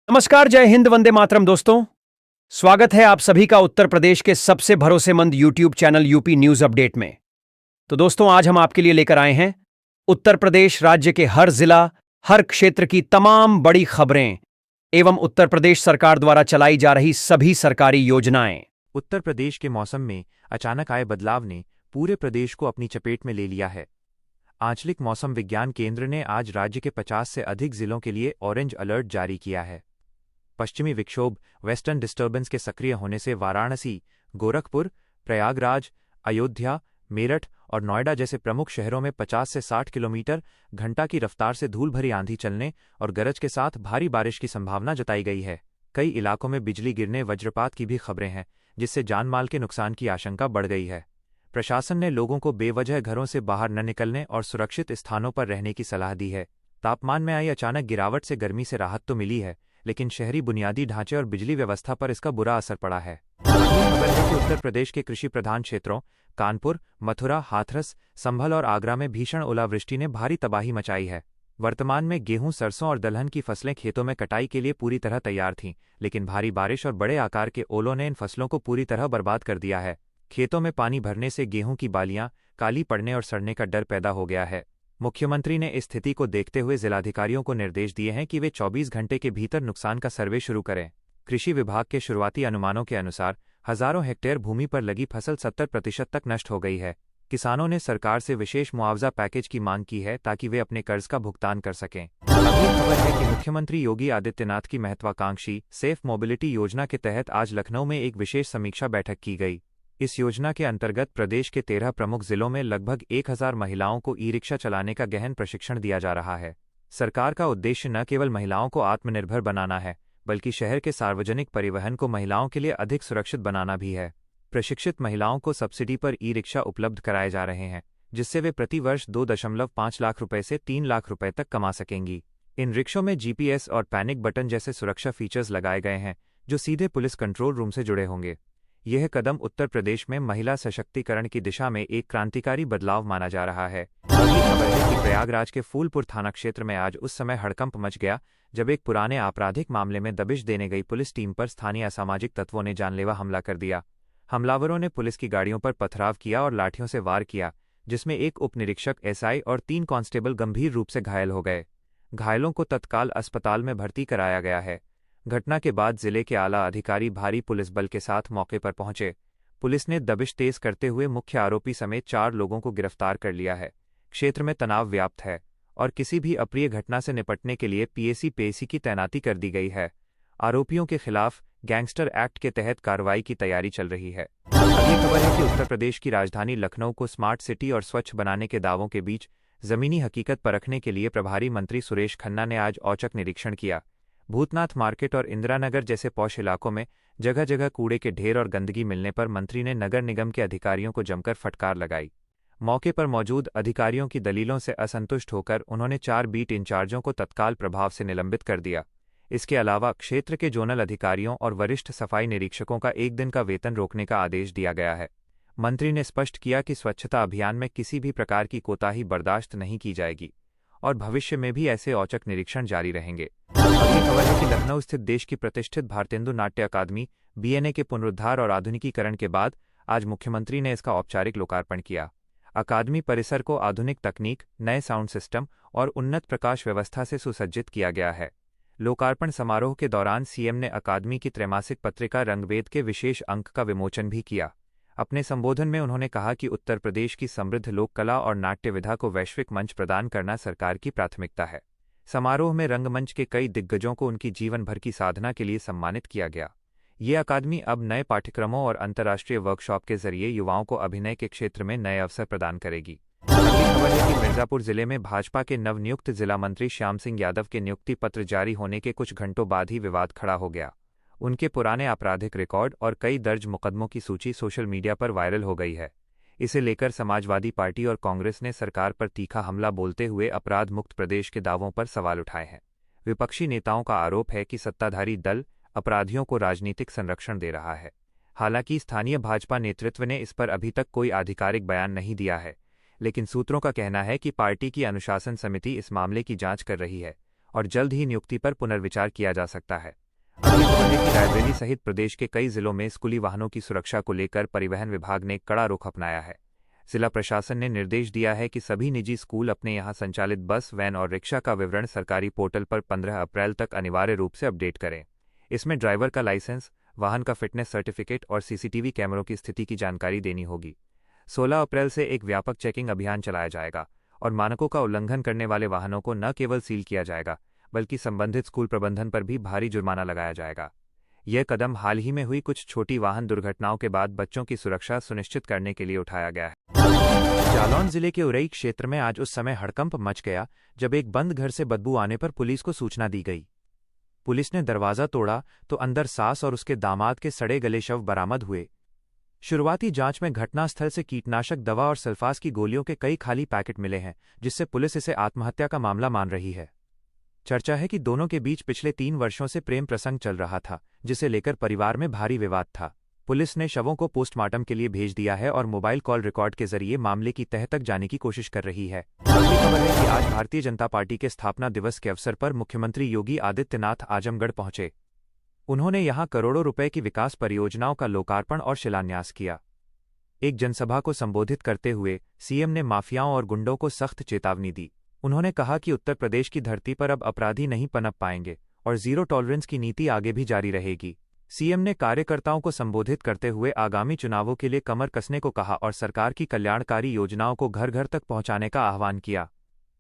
नमस्कार, जय हिंद, वंदे मातरम दोस्तों। स्वागत है आप सभी का उत्तर प्रदेश के सबसे भरोसेमंद YouTube channel UP news update में। तो दोस्तों, आज हम आपके लिए लेकर आए हैं उत्तर प्रदेश राज्य के हर जिला, हर क्षेत्र की तमाम बड़ी खबरें एवं उत्तर प्रदेश सरकार द्वारा चलाई जा रही सभी सरकारी योजनाएं। उत्तर प्रदेश के मौसम में अचानक आए बदलाव ने पूरे प्रदेश को अपनी चपेट में ले लिया है। आंचलिक मौसम विज्ञान केंद्र ने आज राज्य के 50 से अधिक जिलों के लिए ऑरेंज अलर्ट जारी किया है। पश्चिमी विक्षोभ वेस्टर्न डिस्टर्बेंस के सक्रिय होने से वाराणसी, गोरखपुर, प्रयागराज, अयोध्या, मेरठ और नोएडा जैसे प्रमुख शहरों में 50 से 60 किलोमीटर घंटा की रफ्तार से धूल भरी आंधी चलने और गरज के साथ भारी बारिश की संभावना जताई गई है। कई इलाकों में बिजली गिरने, वज्रपात की भी खबरें हैं, जिससे जानमाल के नुकसान की आशंका बढ़ गई है। प्रशासन ने लोगों को बेवजह घरों से बाहर न निकलने और सुरक्षित स्थानों पर रहने की सलाह दी है। तापमान में आई अचानक गिरावट से गर्मी से राहत तो मिली है, लेकिन शहरी बुनियादी ढांचे और बिजली व्यवस्था पर इसका बुरा असर पड़ा है। खबर है कि उत्तर प्रदेश के कृषि प्रधान क्षेत्रों कानपुर, मथुरा, हाथरस, संभल और आगरा में भीषण ओलावृष्टि ने भारी तबाही मचाई है। वर्तमान में गेहूं, सरसों और दलहन की फसलें खेतों में कटाई के लिए पूरी तरह तैयार थीं, लेकिन भारी बारिश और बड़े आकार के ओलों ने इन फसलों को पूरी तरह बर्बाद कर दिया है। खेतों में पानी भरने से गेहूं की बालियां काली पड़ने और सड़ने का डर पैदा हो गया है। मुख्यमंत्री ने इस स्थिति को देखते हुए जिलाधिकारियों को निर्देश दिए हैं कि वे 24 घंटे के भीतर नुकसान का सर्वे शुरू करें। कृषि विभाग के शुरुआती अनुमानों के अनुसार हजारों हेक्टेयर भूमि पर लगी फसल 70% तक नष्ट हो गई है। किसानों ने सरकार से विशेष मुआवजा पैकेज की मांग की है ताकि वे अपने कर्ज का भुगतान कर सकें। अगली खबर है कि मुख्यमंत्री योगी आदित्यनाथ की महत्वाकांक्षी सेफ मोबिलिटी योजना के तहत आज लखनऊ में एक विशेष समीक्षा बैठक की गई। इस योजना के अंतर्गत प्रदेश के 13 प्रमुख जिलों में लगभग 1000 महिलाओं को ई रिक्शा चलाने का गहन प्रशिक्षण दिया जा रहा है। सरकार का उद्देश्य न केवल महिलाओं को आत्मनिर्भर बनाना है, बल्कि शहर के सार्वजनिक परिवहन को महिलाओं के लिए अधिक सुरक्षित बनाना भी है। प्रशिक्षित महिलाओं को सब्सिडी पर ई रिक्शा उपलब्ध कराए जा रहे हैं, जिससे वे प्रति वर्ष 2.5 लाख रुपए से 3 लाख रुपए तक कमा सकेंगी। इन रिक्शों में जीपीएस और पैनिक बटन जैसे सुरक्षा फीचर्स लगाए गए हैं, जो सीधे पुलिस कंट्रोल रूम से जुड़े होंगे। यह कदम उत्तर प्रदेश में महिला सशक्तिकरण की दिशा में एक क्रांतिकारी बदलाव माना जा रहा है। अगली खबर है कि प्रयागराज के फूलपुर थाना क्षेत्र में आज उस समय हड़कंप मच गया जब एक पुराने आपराधिक मामले में दबिश देने गई पुलिस टीम पर स्थानीय असामाजिक तत्वों ने जानलेवा हमला कर दिया। हमलावरों ने पुलिस की गाड़ियों पर पथराव किया और लाठियों से वार किया, जिसमें एक उप निरीक्षक एसआई और 3 कांस्टेबल गंभीर रूप से घायल हो गए। घायलों को तत्काल अस्पताल में भर्ती कराया गया है। घटना के बाद जिले के आला अधिकारी भारी पुलिस बल के साथ मौके पर पहुंचे। पुलिस ने दबिश तेज करते हुए मुख्य आरोपी समेत 4 लोगों को गिरफ्तार कर लिया है। क्षेत्र में तनाव व्याप्त है और किसी भी अप्रिय घटना से निपटने के लिए पीएसी की तैनाती कर दी गई है। आरोपियों के खिलाफ गैंगस्टर एक्ट के तहत कार्रवाई की तैयारी चल रही है। अगली खबर है कि उत्तर प्रदेश की राजधानी लखनऊ को स्मार्ट सिटी और स्वच्छ बनाने के दावों के बीच जमीनी हकीकत परखने के लिए प्रभारी मंत्री सुरेश खन्ना ने आज औचक निरीक्षण किया। भूतनाथ मार्केट और इंदिरानगर जैसे पौष इलाकों में जगह जगह कूड़े के ढेर और गंदगी मिलने पर मंत्री ने नगर निगम के अधिकारियों को जमकर फटकार लगाई। मौके पर मौजूद अधिकारियों की दलीलों से असंतुष्ट होकर उन्होंने 4 बीट इंचार्जों को तत्काल प्रभाव से निलंबित कर दिया। इसके अलावा क्षेत्र के जोनल अधिकारियों और वरिष्ठ सफाई निरीक्षकों का 1 दिन का वेतन रोकने का आदेश दिया गया है। मंत्री ने स्पष्ट किया कि स्वच्छता अभियान में किसी भी प्रकार की कोताही बर्दाश्त नहीं की जाएगी और भविष्य में भी ऐसे औचक निरीक्षण जारी रहेंगे। अगली खबर है कि लखनऊ स्थित देश की प्रतिष्ठित भारतेंदु नाट्य अकादमी बीएनए के पुनरुद्धार और आधुनिकीकरण के बाद आज मुख्यमंत्री ने इसका औपचारिक लोकार्पण किया। अकादमी परिसर को आधुनिक तकनीक, नए साउंड सिस्टम और उन्नत प्रकाश व्यवस्था से सुसज्जित किया गया है। लोकार्पण समारोह के दौरान सीएम ने अकादमी की त्रैमासिक पत्रिका रंगवेद के विशेष अंक का विमोचन भी किया। अपने संबोधन में उन्होंने कहा कि उत्तर प्रदेश की समृद्ध लोक कला और नाट्य विधा को वैश्विक मंच प्रदान करना सरकार की प्राथमिकता है। समारोह में रंगमंच के कई दिग्गजों को उनकी जीवन भर की साधना के लिए सम्मानित किया गया। ये अकादमी अब नए पाठ्यक्रमों और अंतर्राष्ट्रीय वर्कशॉप के जरिए युवाओं को अभिनय के क्षेत्र में नए अवसर प्रदान करेगी। अगली खबर है कि मिर्जापुर जिले में भाजपा के नवनियुक्त जिला मंत्री श्याम सिंह यादव के नियुक्ति पत्र जारी होने के कुछ घंटों बाद ही विवाद खड़ा हो गया। उनके पुराने आपराधिक रिकॉर्ड और कई दर्ज मुकदमों की सूची सोशल मीडिया पर वायरल हो गई है। इसे लेकर समाजवादी पार्टी और कांग्रेस ने सरकार पर तीखा हमला बोलते हुए अपराध मुक्त प्रदेश के दावों पर सवाल उठाए हैं। विपक्षी नेताओं का आरोप है कि सत्ताधारी दल अपराधियों को राजनीतिक संरक्षण दे रहा है। हालांकि स्थानीय भाजपा नेतृत्व ने इस पर अभी तक कोई आधिकारिक बयान नहीं दिया है, लेकिन सूत्रों का कहना है कि पार्टी की अनुशासन समिति इस मामले की जांच कर रही है और जल्द ही नियुक्ति पर पुनर्विचार किया जा सकता है। अगली खबर है कि रायबरेली सहित प्रदेश के कई जिलों में स्कूली वाहनों की सुरक्षा को लेकर परिवहन विभाग ने कड़ा रुख अपनाया है। जिला प्रशासन ने निर्देश दिया है कि सभी निजी स्कूल अपने यहां संचालित बस, वैन और रिक्शा का विवरण सरकारी पोर्टल पर 15 अप्रैल तक अनिवार्य रूप से अपडेट करें। इसमें ड्राइवर का लाइसेंस, वाहन का फिटनेस सर्टिफिकेट और सीसीटीवी कैमरों की स्थिति की जानकारी देनी होगी। 16 अप्रैल से एक व्यापक चेकिंग अभियान चलाया जाएगा और मानकों का उल्लंघन करने वाले वाहनों को न केवल सील किया जाएगा बल्कि संबंधित स्कूल प्रबंधन पर भी भारी जुर्माना लगाया जाएगा। यह कदम हाल ही में हुई कुछ छोटी वाहन दुर्घटनाओं के बाद बच्चों की सुरक्षा सुनिश्चित करने के लिए उठाया गया है। जालौन जिले के उरई क्षेत्र में आज उस समय हड़कंप मच गया जब एक बंद घर से बदबू आने पर पुलिस को सूचना दी गई। पुलिस ने दरवाजा तोड़ा तो अंदर सास और उसके दामाद के सड़े गले शव बरामद हुए। शुरुआती जांच में घटनास्थल से कीटनाशक दवा और सल्फास की गोलियों के कई खाली पैकेट मिले हैं, जिससे पुलिस इसे आत्महत्या का मामला मान रही है। चर्चा है कि दोनों के बीच पिछले 3 वर्षों से प्रेम प्रसंग चल रहा था, जिसे लेकर परिवार में भारी विवाद था। पुलिस ने शवों को पोस्टमार्टम के लिए भेज दिया है और मोबाइल कॉल रिकॉर्ड के जरिए मामले की तह तक जाने की कोशिश कर रही है। अगली खबर है कि आज भारतीय जनता पार्टी के स्थापना दिवस के अवसर पर मुख्यमंत्री योगी आदित्यनाथ आजमगढ़ पहुंचे। उन्होंने यहां करोड़ों रुपए की विकास परियोजनाओं का लोकार्पण और शिलान्यास किया। एक जनसभा को संबोधित करते हुए सीएम ने माफियाओं और गुंडों को सख्त चेतावनी दी। उन्होंने कहा कि उत्तर प्रदेश की धरती पर अब अपराधी नहीं पनप पाएंगे और जीरो टॉलरेंस की नीति आगे भी जारी रहेगी। सीएम ने कार्यकर्ताओं को संबोधित करते हुए आगामी चुनावों के लिए कमर कसने को कहा और सरकार की कल्याणकारी योजनाओं को घर घर तक पहुंचाने का आह्वान किया।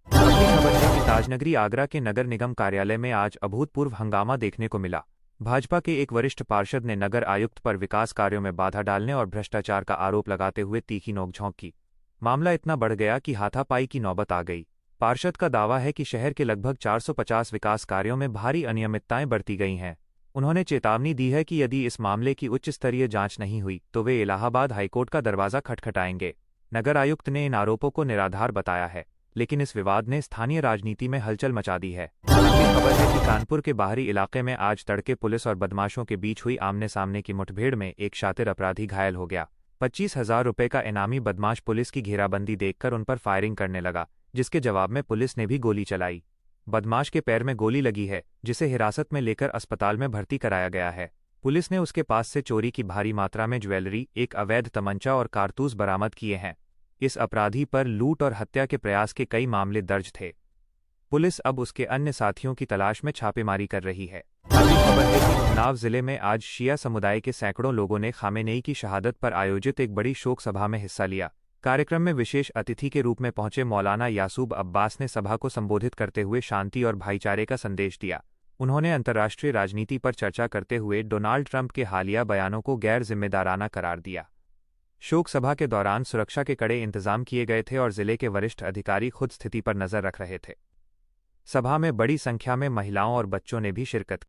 अगली खबर है कि ताजनगरी आगरा के नगर निगम कार्यालय में आज अभूतपूर्व हंगामा देखने को मिला। भाजपा के एक वरिष्ठ पार्षद ने नगर आयुक्त पर विकास कार्यों में बाधा डालने और भ्रष्टाचार का आरोप लगाते हुए तीखी नोकझोंक की। मामला इतना बढ़ गया कि हाथापाई की नौबत आ गई। पार्षद का दावा है कि शहर के लगभग 450 विकास कार्यों में भारी अनियमितताएं बरती गई हैं। उन्होंने चेतावनी दी है कि यदि इस मामले की उच्च स्तरीय जांच नहीं हुई तो वे इलाहाबाद हाईकोर्ट का दरवाजा खटखटाएंगे। नगर आयुक्त ने इन आरोपों को निराधार बताया है, लेकिन इस विवाद ने स्थानीय राजनीति में हलचल मचा दी है। अगली खबर है कि कानपुर के बाहरी इलाके में आज तड़के पुलिस और बदमाशों के बीच हुई आमने सामने की मुठभेड़ में एक शातिर अपराधी घायल हो गया। 25,000 रुपये का इनामी बदमाश पुलिस की घेराबंदी देखकर उन पर फायरिंग करने लगा, जिसके जवाब में पुलिस ने भी गोली चलाई। बदमाश के पैर में गोली लगी है, जिसे हिरासत में लेकर अस्पताल में भर्ती कराया गया है। पुलिस ने उसके पास से चोरी की भारी मात्रा में ज्वेलरी, एक अवैध तमंचा और कारतूस बरामद किए हैं। इस अपराधी पर लूट और हत्या के प्रयास के कई मामले दर्ज थे। पुलिस अब उसके अन्य साथियों की तलाश में छापेमारी कर रही है। अगली खबर है कि उन्नाव जिले में आज शिया समुदाय के सैकड़ों लोगों ने खामेनेई की शहादत पर आयोजित एक बड़ी शोक सभा में हिस्सा लिया। कार्यक्रम में विशेष अतिथि के रूप में पहुंचे मौलाना यासूब अब्बास ने सभा को संबोधित करते हुए शांति और भाईचारे का संदेश दिया। उन्होंने अंतर्राष्ट्रीय राजनीति पर चर्चा करते हुए डोनाल्ड ट्रंप के हालिया बयानों को गैर जिम्मेदाराना करार दिया। शोक सभा के दौरान सुरक्षा के कड़े इंतजाम किए गए थे और जिले के वरिष्ठ अधिकारी खुद स्थिति पर नजर रख रहे थे। सभा में बड़ी संख्या में महिलाओं और बच्चों ने भी शिरकत